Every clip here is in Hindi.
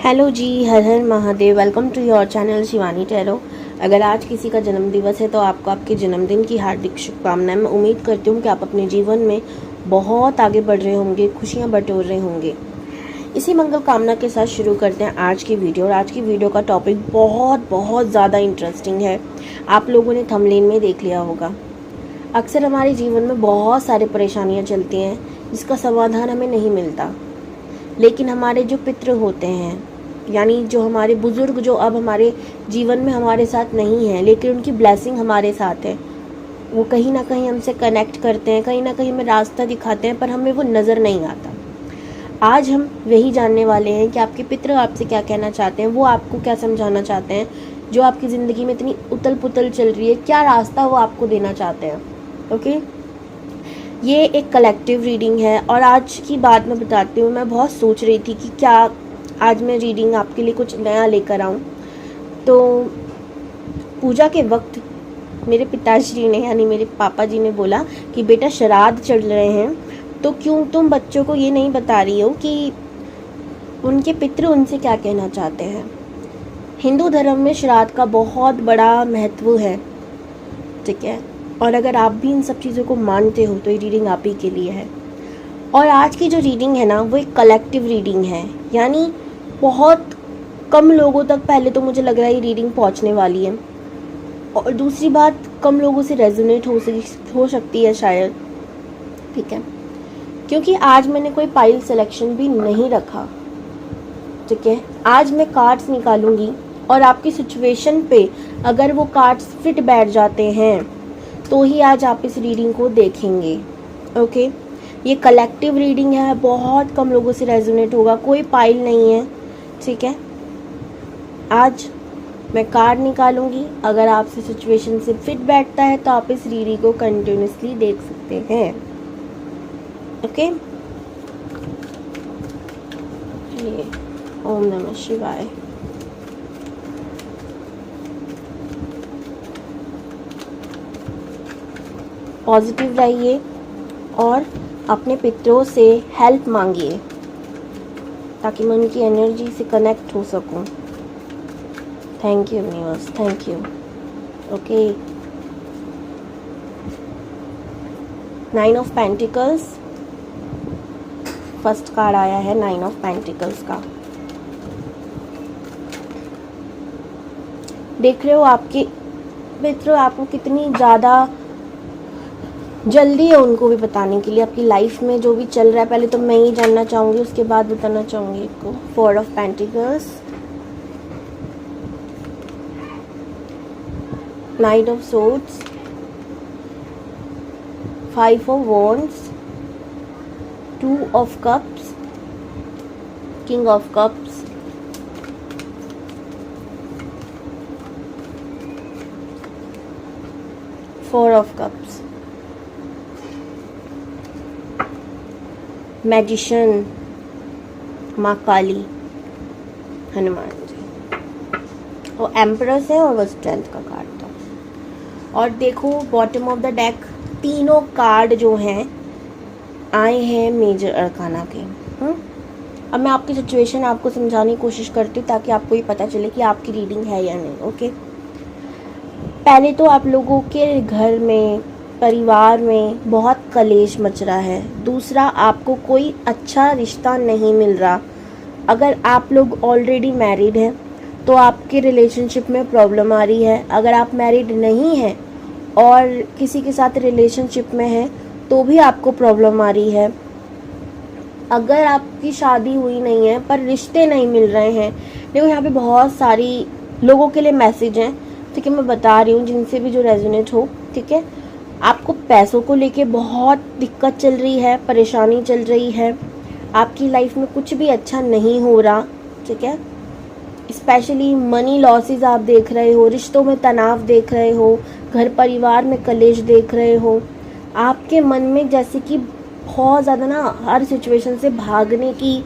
Hello ji, Har Har Mahadev. Welcome to your channel Shivani tarot. अगर आज किसी का जन्म दिवस है तो आपको आपके जन्मदिन की हार्दिक शुभकामनाएं। मैं उम्मीद करती हूँ कि आप अपने जीवन में बहुत आगे बढ़ रहे होंगे, खुशियाँ बटोर रहे होंगे। इसी मंगल कामना के साथ शुरू करते हैं आज की वीडियो। और आज की वीडियो का टॉपिक बहुत ज़्यादा इंटरेस्टिंग है। आप लोगों ने थंबनेल में देख लिया होगा। अक्सर हमारे जीवन में बहुत सारी परेशानियाँ चलती हैं जिसका समाधान हमें नहीं मिलता, लेकिन हमारे जो पितृ होते हैं, यानी जो हमारे बुजुर्ग जो अब हमारे जीवन में हमारे साथ नहीं हैं, लेकिन उनकी ब्लेसिंग हमारे साथ है, वो कहीं ना कहीं हमसे कनेक्ट करते हैं, कहीं ना कहीं हमें रास्ता दिखाते हैं, पर हमें वो नज़र नहीं आता। आज हम वही जानने वाले हैं कि आपके पितृ आपसे क्या कहना चाहते हैं, वो आपको क्या समझाना चाहते हैं, जो आपकी ज़िंदगी में इतनी उतल पुतल चल रही है, क्या रास्ता वो आपको देना चाहते हैं। ओके, ये एक कलेक्टिव रीडिंग है। और आज की बात मैं बताती हूँ, मैं बहुत सोच रही थी कि क्या आज मैं रीडिंग आपके लिए कुछ नया लेकर आऊँ। तो पूजा के वक्त मेरे पिताश्री ने, यानी मेरे पापा जी ने बोला कि बेटा श्राद्ध चल रहे हैं, तो क्यों तुम बच्चों को ये नहीं बता रही हो कि उनके पितृ उनसे क्या कहना चाहते हैं। हिंदू धर्म में श्राद्ध का बहुत बड़ा महत्व है, ठीक है। और अगर आप भी इन सब चीज़ों को मानते हो तो ये रीडिंग आप ही के लिए है। और आज की जो रीडिंग है ना, वो एक कलेक्टिव रीडिंग है, यानी बहुत कम लोगों तक पहले तो मुझे लग रहा है ये रीडिंग पहुंचने वाली है। और दूसरी बात, कम लोगों से रेजोनेट हो सकती है शायद, ठीक है, क्योंकि आज मैंने कोई पाइल सिलेक्शन भी नहीं रखा, ठीक है। आज मैं कार्ड्स निकालूंगी और आपकी सिचुएशन पे अगर वो कार्ड्स फिट बैठ जाते हैं तो ही आज आप इस रीडिंग को देखेंगे। ओके, ये कलेक्टिव रीडिंग है, बहुत कम लोगों से रेजोनेट होगा, कोई पाइल नहीं है, ठीक है। आज मैं कार्ड निकालूंगी, अगर आपसे सिचुएशन से फिट बैठता है तो आप इस रीडिंग को कंटिन्यूसली देख सकते हैं। ओके, चलिए, ओम नमः शिवाय। पॉजिटिव रहिए और अपने पितरों से हेल्प मांगिए ताकि मैं उनकी एनर्जी से कनेक्ट हो सकूं। Thank you universe, thank you. Okay, 9 of pentacles first card आया है, 9 ऑफ पेंटिकल्स का। देख रहे हो आपके मित्र आपको कितनी ज़्यादा जल्दी है उनको भी बताने के लिए आपकी लाइफ में जो भी चल रहा है। पहले तो मैं ही जानना चाहूँगी, उसके बाद बताना चाहूँगी आपको। 4 of pentacles, night of swords, 5 of wands, 2 of cups, king of cups, 4 of cups, magician, माँ काली, हनुमान जी, वो एम्परस है और वो स्ट्रेंथ का कार्ड था। और देखो बॉटम ऑफ द डेक तीनों कार्ड जो हैं आए हैं मेजर अरकाना के। अब मैं आपकी सिचुएशन आपको समझाने की कोशिश करती हूँ ताकि आपको ये पता चले कि आपकी रीडिंग है या नहीं। ओके, पहले तो आप लोगों के घर में, परिवार में बहुत कलेश मच रहा है। दूसरा, आपको कोई अच्छा रिश्ता नहीं मिल रहा। अगर आप लोग ऑलरेडी मैरिड हैं तो आपके रिलेशनशिप में प्रॉब्लम आ रही है। अगर आप मैरिड नहीं हैं और किसी के साथ रिलेशनशिप में हैं तो भी आपको प्रॉब्लम आ रही है। अगर आपकी शादी हुई नहीं है पर रिश्ते नहीं मिल रहे हैं, देखो यहाँ पे बहुत सारी लोगों के लिए मैसेज हैं, ठीक है, मैं बता रही हूँ जिनसे भी जो रेजोनेट हो, ठीक है। आपको पैसों को लेके बहुत दिक्कत चल रही है, परेशानी चल रही है, आपकी लाइफ में कुछ भी अच्छा नहीं हो रहा, ठीक है। स्पेशली मनी लॉसेस आप देख रहे हो, रिश्तों में तनाव देख रहे हो, घर परिवार में कलेश देख रहे हो। आपके मन में जैसे कि बहुत ज़्यादा ना हर सिचुएशन से भागने की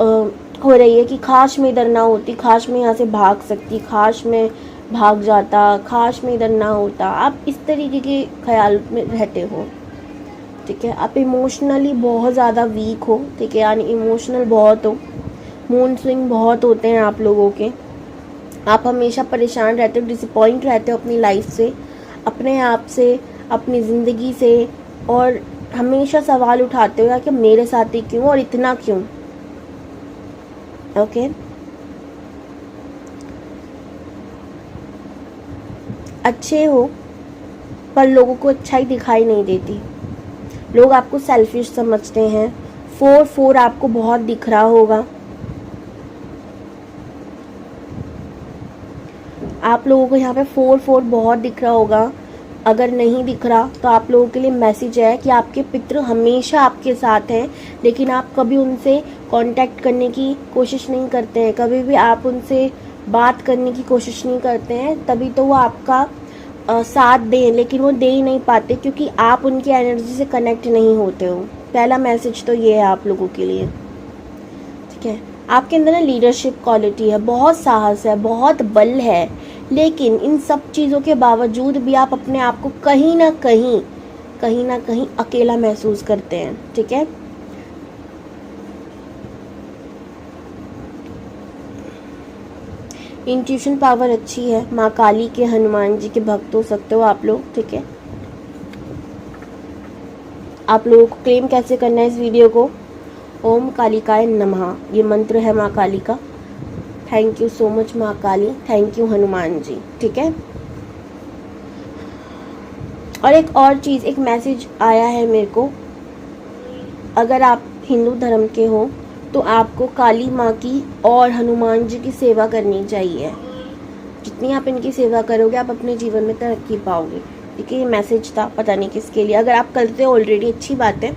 हो रही है कि काश में इधर ना होती, काश में यहाँ से भाग सकती, काश में भाग जाता, काश में इधर ना होता। आप इस तरीके के ख्याल में रहते हो, ठीक है। आप इमोशनली बहुत ज़्यादा वीक हो, ठीक है, यानी इमोशनल बहुत हो, मूड स्विंग बहुत होते हैं आप लोगों के। आप हमेशा परेशान रहते हो, डिसअपॉइंट रहते हो अपनी लाइफ से, अपने आप से, अपनी ज़िंदगी से, और हमेशा सवाल उठाते हो यार कि मेरे साथ ही क्यों और इतना क्यों। ओके, अच्छे हो पर लोगों को अच्छाई दिखाई नहीं देती। लोग आपको सेल्फिश समझते हैं। 4-4 आपको बहुत दिख रहा होगा। आप लोगों को यहाँ पे 4-4 बहुत दिख रहा होगा। अगर नहीं दिख रहा तो आप लोगों के लिए मैसेज है कि आपके पितृ हमेशा आपके साथ हैं, लेकिन आप कभी उनसे कांटेक्ट करने की कोशिश नहीं करते हैं, कभी भी आप उनसे बात करने की कोशिश नहीं करते हैं। तभी तो वो आपका साथ दें, लेकिन वो दे ही नहीं पाते क्योंकि आप उनकी एनर्जी से कनेक्ट नहीं होते हो। पहला मैसेज तो ये है आप लोगों के लिए, ठीक है। आपके अंदर ना लीडरशिप क्वालिटी है, बहुत साहस है, बहुत बल है, लेकिन इन सब चीज़ों के बावजूद भी आप अपने आप को कहीं ना कहीं अकेला महसूस करते हैं, ठीक है। इंट्यूशन पावर अच्छी है। माँ काली के, हनुमान जी के भक्त हो सकते हो आप लोग, ठीक है। आप लोगों को क्लेम कैसे करना है इस वीडियो को? ओम कालिकाय नमः, ये मंत्र है माँ काली का। थैंक यू सो मच माँ काली, थैंक यू हनुमान जी, ठीक है। और एक और चीज़, एक मैसेज आया है मेरे को। अगर आप हिंदू धर्म के हो तो आपको काली माँ की और हनुमान जी की सेवा करनी चाहिए। जितनी आप इनकी सेवा करोगे आप अपने जीवन में तरक्की पाओगे, ठीक है। ये मैसेज था, पता नहीं किसके लिए। अगर आप करते हो ऑलरेडी अच्छी बात है,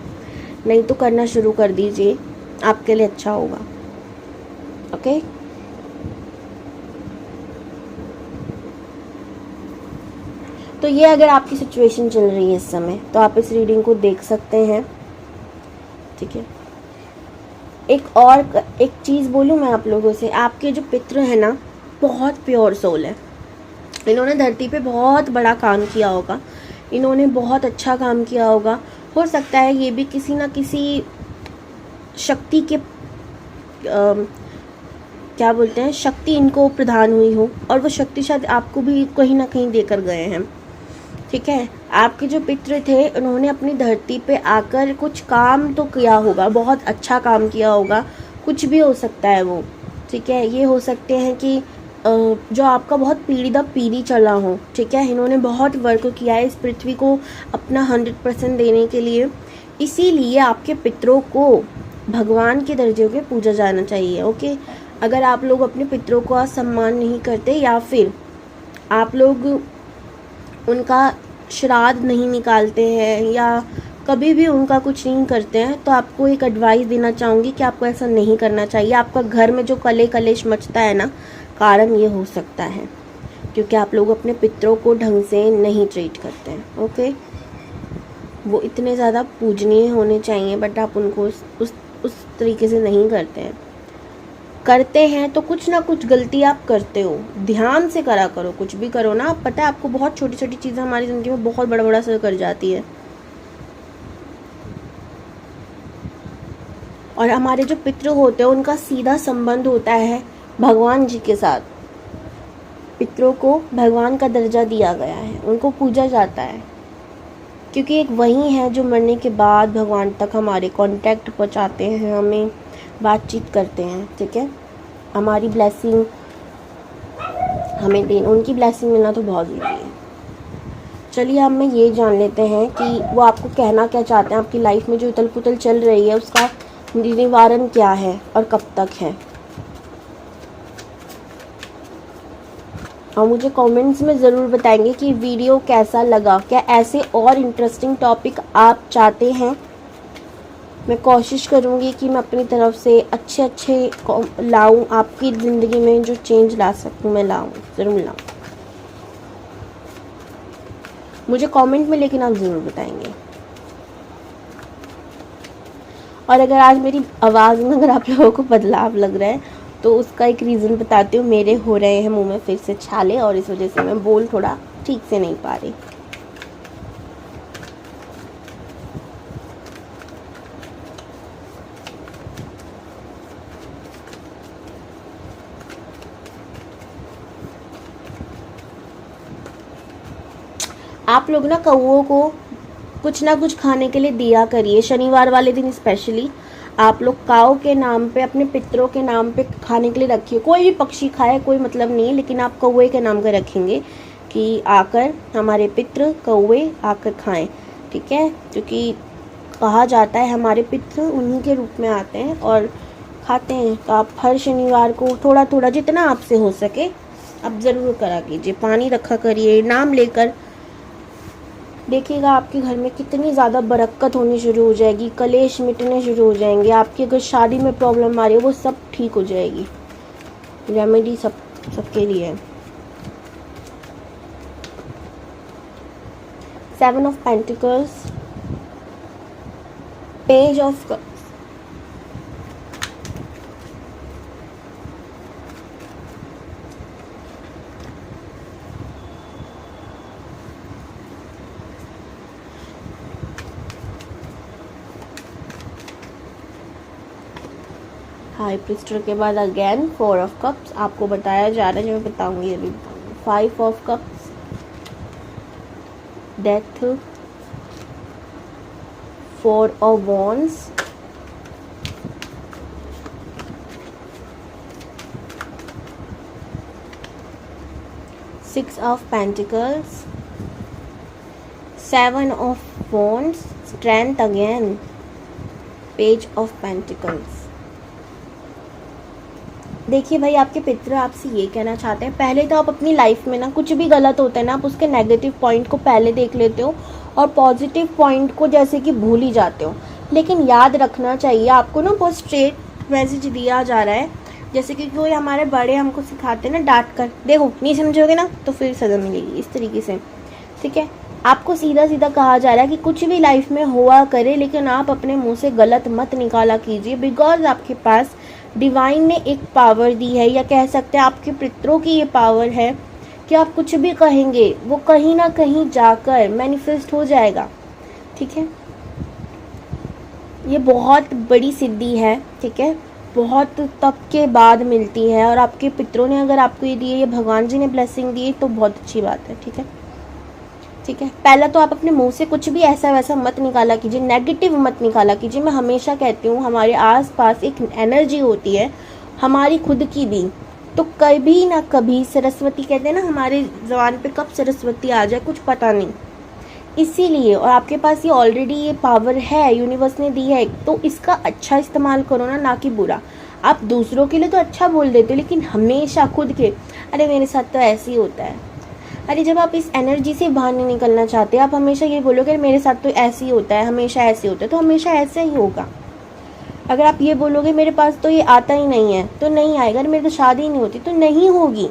नहीं तो करना शुरू कर दीजिए, आपके लिए अच्छा होगा, ओके। तो ये अगर आपकी सिचुएशन चल रही है इस समय तो आप इस रीडिंग को देख सकते हैं, ठीक है। एक चीज़ बोलूँ मैं आप लोगों से, आपके जो पितृ हैं ना, बहुत प्योर सोल है। इन्होंने धरती पे बहुत बड़ा काम किया होगा, इन्होंने बहुत अच्छा काम किया होगा। हो सकता है ये भी किसी ना किसी शक्ति के क्या बोलते हैं, शक्ति इनको प्रदान हुई हो, और वो शक्ति शायद आपको भी कहीं ना कहीं देकर गए हैं, ठीक है। आपके जो पितृ थे उन्होंने अपनी धरती पे आकर कुछ काम तो किया होगा, बहुत अच्छा काम किया होगा, कुछ भी हो सकता है वो, ठीक है। ये हो सकते हैं कि जो आपका बहुत पीढ़ी दर पीढ़ी चला हो, ठीक है। इन्होंने बहुत वर्क किया है इस पृथ्वी को अपना 100% देने के लिए, इसीलिए आपके पितरों को भगवान के दर्जे के पूजा जाना चाहिए, ओके। अगर आप लोग अपने पितरों को सम्मान नहीं करते या फिर आप लोग उनका श्राद्ध नहीं निकालते हैं या कभी भी उनका कुछ नहीं करते हैं, तो आपको एक एडवाइस देना चाहूँगी कि आपको ऐसा नहीं करना चाहिए। आपका घर में जो कलेश मचता है ना, कारण ये हो सकता है क्योंकि आप लोग अपने पितरों को ढंग से नहीं ट्रीट करते हैं, ओके। वो इतने ज़्यादा पूजनीय होने चाहिए बट आप उनको उस तरीके से नहीं करते हैं तो कुछ ना कुछ गलती आप करते हो। ध्यान से करा करो, कुछ भी करो ना, पता है आपको बहुत छोटी छोटी चीज़ें हमारी ज़िंदगी में बहुत बड़ा बड़ा असर कर जाती है। और हमारे जो पितृ होते हैं उनका सीधा संबंध होता है भगवान जी के साथ। पितरों को भगवान का दर्जा दिया गया है, उनको पूजा जाता है क्योंकि एक वही है जो मरने के बाद भगवान तक हमारे कांटेक्ट पहुंचाते हैं, हमें बातचीत करते हैं, ठीक है। हमारी ब्लेसिंग हमें देन, उनकी ब्लेसिंग मिलना तो बहुत ज़रूरी है। चलिए अब मैं ये जान लेते हैं कि वो आपको कहना क्या चाहते हैं। आपकी लाइफ में जो उथल पुथल चल रही है उसका निवारण क्या है और कब तक है, और मुझे कमेंट्स में ज़रूर बताएंगे कि वीडियो कैसा लगा। क्या ऐसे और इंटरेस्टिंग टॉपिक आप चाहते हैं? मैं कोशिश करूँगी कि मैं अपनी तरफ से अच्छे लाऊं, आपकी ज़िंदगी में जो चेंज ला सकूँ मैं लाऊं, ज़रूर लाऊं। मुझे कमेंट में लेकिन आप ज़रूर बताएंगे। और अगर आज मेरी आवाज़ में अगर आप लोगों को बदलाव लग रहा है तो उसका एक रीज़न बताती हूँ। मेरे हो रहे हैं मुंह में फिर से छाले और इस वजह से मैं बोल थोड़ा ठीक से नहीं पा रही। आप लोग ना कौओं को कुछ ना कुछ खाने के लिए दिया करिए। शनिवार वाले दिन स्पेशली आप लोग काऊ के नाम पे, अपने पितरों के नाम पे खाने के लिए रखिए। कोई भी पक्षी खाए कोई मतलब नहीं है, लेकिन आप कौवे के नाम का रखेंगे कि आकर हमारे पितृ कौवे आकर खाएं, ठीक है। क्योंकि कहा जाता है हमारे पितृ उन्हीं के रूप में आते हैं और खाते हैं। तो आप हर शनिवार को थोड़ा थोड़ा जितना आपसे हो सके आप ज़रूर करा कीजिए। पानी रखा करिए, नाम लेकर देखिएगा आपके घर में कितनी ज़्यादा बरकत होनी शुरू हो जाएगी, कलेश मिटने शुरू हो जाएंगे। आपकी अगर शादी में प्रॉब्लम आ रही है वो सब ठीक हो जाएगी। रेमेडी सबके लिए है। 7 of pentacles, page of cups, high priestess के बाद अगेन 4 ऑफ कप्स। आपको बताया जा रहा है, जो मैं बताऊंगी अभी। 5 of cups, death, 4 of wands, 6 of pentacles, 7 of wands, strength again, page of pentacles. देखिए भाई, आपके पितृ आपसे ये कहना चाहते हैं, पहले तो आप अपनी लाइफ में ना कुछ भी गलत होता है ना, आप उसके नेगेटिव पॉइंट को पहले देख लेते हो और पॉजिटिव पॉइंट को जैसे कि भूल ही जाते हो। लेकिन याद रखना चाहिए आपको ना, बहुत स्ट्रेट मैसेज दिया जा रहा है। जैसे कि कोई हमारे बड़े हमको सिखाते हैं ना, डांट कर, देखो नहीं समझोगे ना तो फिर सज़ा मिलेगी, इस तरीके से, ठीक है। आपको सीधा सीधा कहा जा रहा है कि कुछ भी लाइफ में हुआ करे, लेकिन आप अपने मुंह से गलत मत निकाला कीजिए। बिकॉज आपके पास डिवाइन ने एक पावर दी है, या कह सकते हैं आपके पितरों की ये पावर है कि आप कुछ भी कहेंगे वो कहीं ना कहीं जाकर मैनिफेस्ट हो जाएगा, ठीक है। ये बहुत बड़ी सिद्धि है, ठीक है, बहुत तप के बाद मिलती है। और आपके पितरों ने अगर आपको ये दिए, ये भगवान जी ने ब्लेसिंग दी, तो बहुत अच्छी बात है, ठीक है, ठीक है। पहला तो आप अपने मुंह से कुछ भी ऐसा वैसा मत निकाला कीजिए, नेगेटिव मत निकाला कीजिए। मैं हमेशा कहती हूँ हमारे आसपास एक एनर्जी होती है हमारी खुद की भी, तो कभी ना कभी सरस्वती, कहते हैं ना हमारे ज़बान पे कब सरस्वती आ जाए कुछ पता नहीं। इसीलिए, और आपके पास ये ऑलरेडी ये पावर है, यूनिवर्स ने दी है, तो इसका अच्छा इस्तेमाल करो ना कि बुरा। आप दूसरों के लिए तो अच्छा बोल देते हो, लेकिन हमेशा खुद के, अरे मेरे साथ तो ऐसे ही होता है। अरे जब आप इस एनर्जी से बाहर नहीं निकलना चाहते, आप हमेशा ये बोलोगे मेरे साथ तो ऐसे ही होता है, हमेशा ऐसे होता है, तो हमेशा ऐसे ही होगा। अगर आप ये बोलोगे मेरे पास तो ये आता ही नहीं है, तो नहीं आएगा। अगर मेरी तो शादी ही नहीं होती तो नहीं होगी।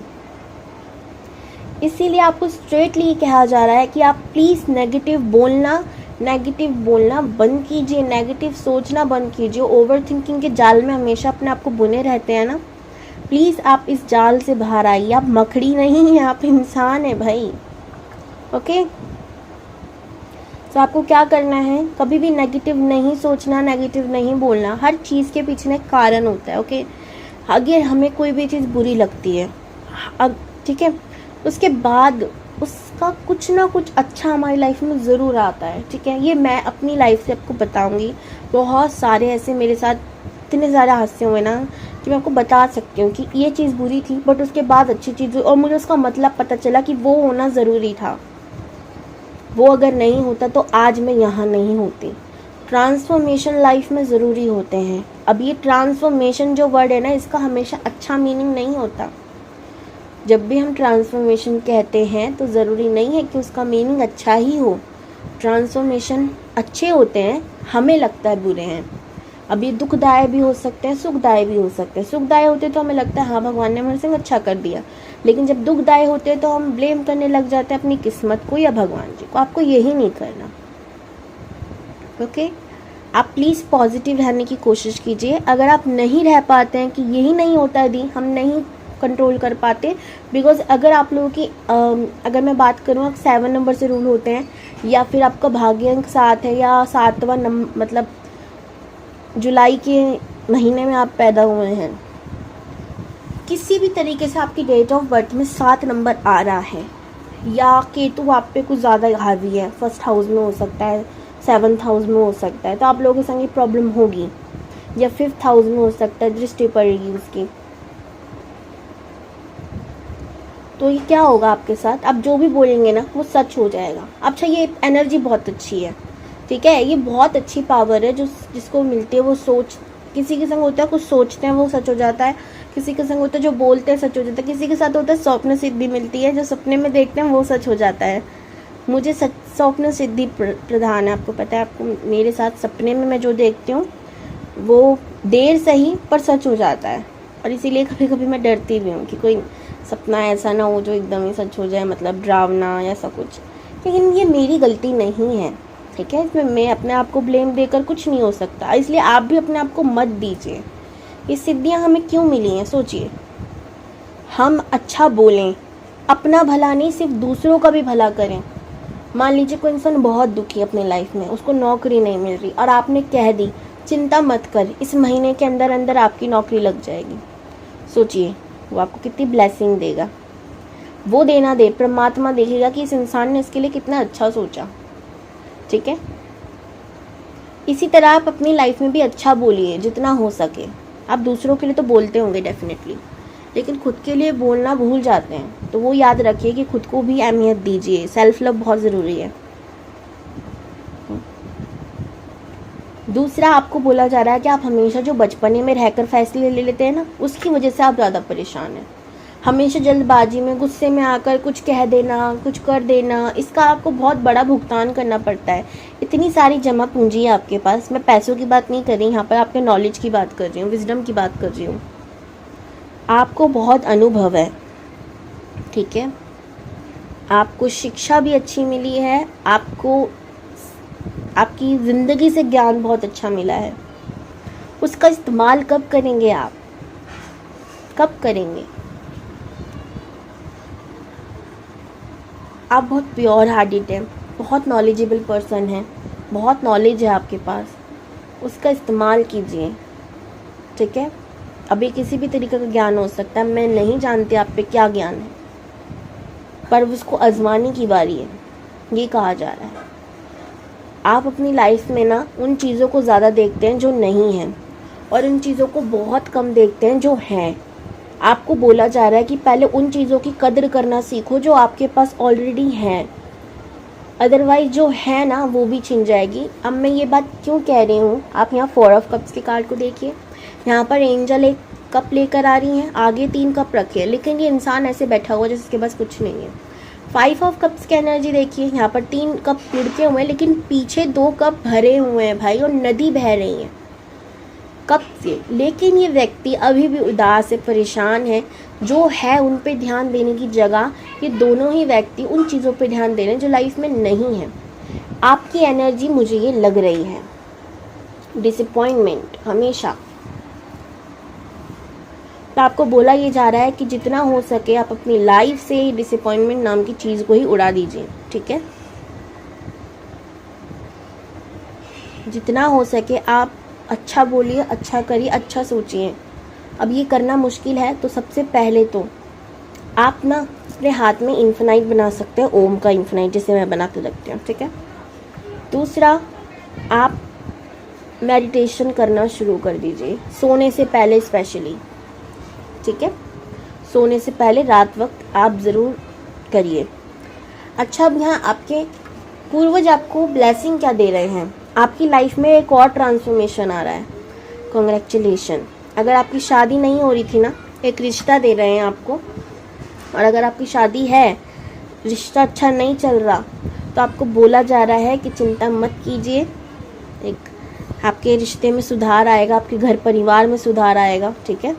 इसीलिए आपको स्ट्रेटली कहा जा रहा है कि आप प्लीज़ नेगेटिव बोलना बंद कीजिए, नेगेटिव सोचना बंद कीजिए। ओवर थिंकिंग के जाल में हमेशा अपने आप को बुने रहते हैं ना, प्लीज़ आप इस जाल से बाहर आइए। आप मकड़ी नहीं हैं, आप इंसान हैं भाई, ओके। तो आपको क्या करना है, कभी भी नेगेटिव नहीं सोचना, नेगेटिव नहीं बोलना। हर चीज़ के पीछे एक कारण होता है, ओके। अगर हमें कोई भी चीज़ बुरी लगती है, अब ठीक है, उसके बाद उसका कुछ ना कुछ अच्छा हमारी लाइफ में ज़रूर आता है, ठीक है। ये मैं अपनी लाइफ से आपको बताऊंगी। बहुत सारे ऐसे मेरे साथ इतने ज़्यादा हादसे हुए ना कि मैं आपको बता सकती हूँ कि ये चीज़ बुरी थी, बट उसके बाद अच्छी चीज़ हुई और मुझे उसका मतलब पता चला कि वो होना ज़रूरी था। वो अगर नहीं होता तो आज मैं यहाँ नहीं होती। ट्रांसफॉर्मेशन लाइफ में ज़रूरी होते हैं। अब ये ट्रांसफॉर्मेशन जो वर्ड है ना, इसका हमेशा अच्छा मीनिंग नहीं होता। जब भी हम ट्रांसफॉर्मेशन कहते हैं तो ज़रूरी नहीं है कि उसका मीनिंग अच्छा ही हो। ट्रांसफॉर्मेशन अच्छे होते हैं, हमें लगता है बुरे हैं। अब ये दुखदायक भी हो सकते हैं, सुखदायक भी हो सकते हैं। सुखदायक होते तो हमें लगता है हाँ भगवान ने मेरे संग अच्छा कर दिया, लेकिन जब दुखदायक होते हैं तो हम ब्लेम करने लग जाते हैं अपनी किस्मत को या भगवान जी को। आपको यही नहीं करना, ओके। आप प्लीज़ पॉजिटिव रहने की कोशिश कीजिए। अगर आप नहीं रह पाते हैं कि यही नहीं होता है दी, हम नहीं कंट्रोल कर पाते, बिकॉज अगर आप लोगों की अगर मैं बात करूँ 7 नंबर से रूल होते हैं, या फिर आपका भाग्य अंक 7 है, या 7वां नंबर, मतलब जुलाई के महीने में आप पैदा हुए हैं, किसी भी तरीके से आपकी डेट ऑफ बर्थ में 7 नंबर आ रहा है, या केतु आप पे कुछ ज़्यादा हावी है, फर्स्ट हाउस में हो सकता है, 7th हाउस में हो सकता है, तो आप लोगों के संग ये प्रॉब्लम होगी। या 5th हाउस में हो सकता है, दृष्टि पड़ेगी उसकी। तो ये क्या होगा आपके साथ, आप जो भी बोलेंगे ना वो सच हो जाएगा। अच्छा, ये एनर्जी बहुत अच्छी है, ठीक है, ये बहुत अच्छी पावर है जो जिसको मिलती है। वो सोच, किसी के संग होता है कुछ सोचते हैं वो सच हो जाता है, किसी के संग होता है जो बोलते हैं सच हो जाता है, किसी के साथ होता है स्वप्न सिद्धि मिलती है, जो सपने में देखते हैं वो सच हो जाता है। मुझे सच स्वप्न सिद्धि प्रधान है, आपको पता है। आपको मेरे साथ सपने में मैं जो देखती हूँ वो देर सही पर सच हो जाता है, और इसीलिए कभी कभी मैं डरती भी हूँ कि कोई सपना ऐसा ना हो जो एकदम ही सच हो जाए, मतलब डरावना या ऐसा कुछ। लेकिन ये मेरी गलती नहीं है, ठीक है, इसमें मैं अपने आप को ब्लेम देकर कुछ नहीं हो सकता। इसलिए आप भी अपने आप को मत दीजिए। ये सिद्धियाँ हमें क्यों मिली हैं, सोचिए। हम अच्छा बोलें, अपना भला नहीं सिर्फ दूसरों का भी भला करें। मान लीजिए कोई इंसान बहुत दुखी है अपनी लाइफ में, उसको नौकरी नहीं मिल रही, और आपने कह दी चिंता मत कर, इस महीने के अंदर अंदर आपकी नौकरी लग जाएगी। सोचिए वो आपको कितनी ब्लेसिंग देगा। वो देना दे, परमात्मा देखेगा कि इस इंसान ने इसके लिए कितना अच्छा सोचा, ठीक है। इसी तरह आप अपनी लाइफ में भी अच्छा बोलिए जितना हो सके। आप दूसरों के लिए तो बोलते होंगे डेफिनेटली, लेकिन खुद के लिए बोलना भूल जाते हैं। तो वो याद रखिए कि खुद को भी अहमियत दीजिए। सेल्फ लव बहुत ज़रूरी है। दूसरा, आपको बोला जा रहा है कि आप हमेशा जो बचपने में रहकर फैसले ले लेते हैं ना, उसकी वजह से आप ज़्यादा परेशान हैं। हमेशा जल्दबाजी में, गुस्से में आकर कुछ कह देना, कुछ कर देना, इसका आपको बहुत बड़ा भुगतान करना पड़ता है। इतनी सारी जमा पूंजी है आपके पास। मैं पैसों की बात नहीं कर रही यहाँ पर, आपके नॉलेज की बात कर रही हूँ, विजडम की बात कर रही हूँ। आपको बहुत अनुभव है, ठीक है, आपको शिक्षा भी अच्छी मिली है, आपको आपकी ज़िंदगी से ज्ञान बहुत अच्छा मिला है। उसका इस्तेमाल कब करेंगे आप, कब करेंगे? आप बहुत प्योर हार्टेड हैं, बहुत नॉलेजेबल पर्सन हैं, बहुत नॉलेज है आपके पास, उसका इस्तेमाल कीजिए, ठीक है। अभी किसी भी तरीके का ज्ञान हो सकता है, मैं नहीं जानती आप पे क्या ज्ञान है, पर उसको आजमाने की बारी है, ये कहा जा रहा है। आप अपनी लाइफ में ना उन चीज़ों को ज़्यादा देखते हैं जो नहीं हैं, और उन चीज़ों को बहुत कम देखते हैं जो हैं। आपको बोला जा रहा है कि पहले उन चीज़ों की कदर करना सीखो जो आपके पास ऑलरेडी हैं, अदरवाइज जो है ना वो भी छिन जाएगी। अब मैं ये बात क्यों कह रही हूँ, आप यहाँ 4 ऑफ कप्स के कार्ड को देखिए। यहाँ पर एंजल एक कप लेकर आ रही हैं, आगे 3 कप रखे हैं, लेकिन ये इंसान ऐसे बैठा हुआ जैसे इसके पास कुछ नहीं है। 5 ऑफ कप्स की एनर्जी देखिए, यहाँ पर 3 कप लुढ़के हुए हैं, लेकिन पीछे 2 कप भरे हुए हैं भाई, और नदी बह रही है कप से। लेकिन ये व्यक्ति अभी भी उदास है, परेशान है, जो है उन पे ध्यान देने की जगह ये दोनों ही व्यक्ति उन चीज़ों पे ध्यान दे रहे हैं जो लाइफ में नहीं है। आपकी एनर्जी मुझे ये लग रही है डिसअपॉइंटमेंट हमेशा। तो आपको बोला ये जा रहा है कि जितना हो सके आप अपनी लाइफ से डिसअपॉइंटमेंट नाम की चीज़ को ही उड़ा दीजिए, ठीक है। जितना हो सके आप अच्छा बोलिए, अच्छा करिए, अच्छा सोचिए। अब ये करना मुश्किल है तो सबसे पहले तो आप ना अपने हाथ में इन्फिनाइट बना सकते हैं, ओम का इन्फिनाइट जिसे मैं बना के रखती हूँ, ठीक है। दूसरा, आप मेडिटेशन करना शुरू कर दीजिए सोने से पहले स्पेशली, ठीक है। सोने से पहले रात वक्त आप ज़रूर करिए। अच्छा, अब यहाँ आपके पूर्वज आपको ब्लेसिंग क्या दे रहे हैं, आपकी लाइफ में एक और ट्रांसफॉर्मेशन आ रहा है। कॉन्ग्रेचुलेशन। अगर आपकी शादी नहीं हो रही थी ना, एक रिश्ता दे रहे हैं आपको, और अगर आपकी शादी है, रिश्ता अच्छा नहीं चल रहा, तो आपको बोला जा रहा है कि चिंता मत कीजिए, एक आपके रिश्ते में सुधार आएगा, आपके घर परिवार में सुधार आएगा, ठीक है।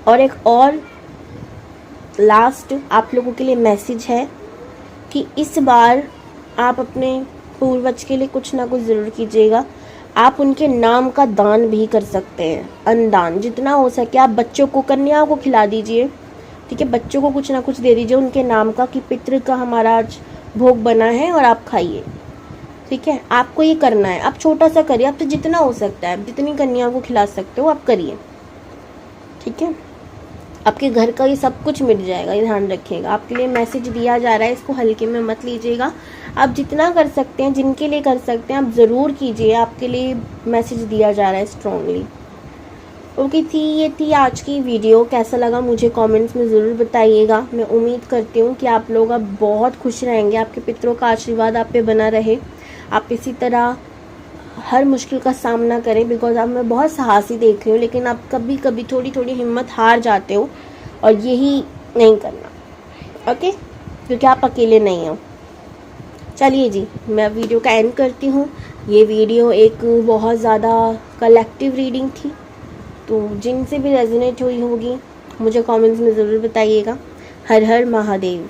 और एक और लास्ट आप लोगों के लिए मैसेज है कि इस बार आप अपने पूर्वज के लिए कुछ ना कुछ ज़रूर कीजिएगा। आप उनके नाम का दान भी कर सकते हैं, अन्नदान जितना हो सके। आप बच्चों को, कन्याओं को खिला दीजिए, ठीक है, बच्चों को कुछ ना कुछ दे दीजिए उनके नाम का, कि पितृ का हमारा आज भोग बना है और आप खाइए, ठीक है। आपको ये करना है, आप छोटा सा करिए, आपसे जितना हो सकता है, जितनी कन्याओं को खिला सकते हो आप करिए, ठीक है। आपके घर का ये सब कुछ मिट जाएगा, ये ध्यान रखिएगा। आपके लिए मैसेज दिया जा रहा है, इसको हल्के में मत लीजिएगा। आप जितना कर सकते हैं, जिनके लिए कर सकते हैं आप ज़रूर कीजिए, आपके लिए मैसेज दिया जा रहा है स्ट्रॉन्गली। ओके, ये थी आज की वीडियो। कैसा लगा मुझे कमेंट्स में ज़रूर बताइएगा। मैं उम्मीद करती हूँ कि आप लोग अब बहुत खुश रहेंगे, आपके पितरों का आशीर्वाद आप पे बना रहे, आप इसी तरह हर मुश्किल का सामना करें। बिकॉज आप मैं बहुत साहसी देख रही हूँ, लेकिन आप कभी कभी थोड़ी थोड़ी हिम्मत हार जाते हो, और यही नहीं करना, ओके, क्योंकि आप अकेले नहीं हो। चलिए जी, मैं वीडियो का एंड करती हूँ। ये वीडियो एक बहुत ज़्यादा कलेक्टिव रीडिंग थी, तो जिनसे भी रेजोनेट हुई होगी मुझे कमेंट्स में ज़रूर बताइएगा। हर हर महादेव।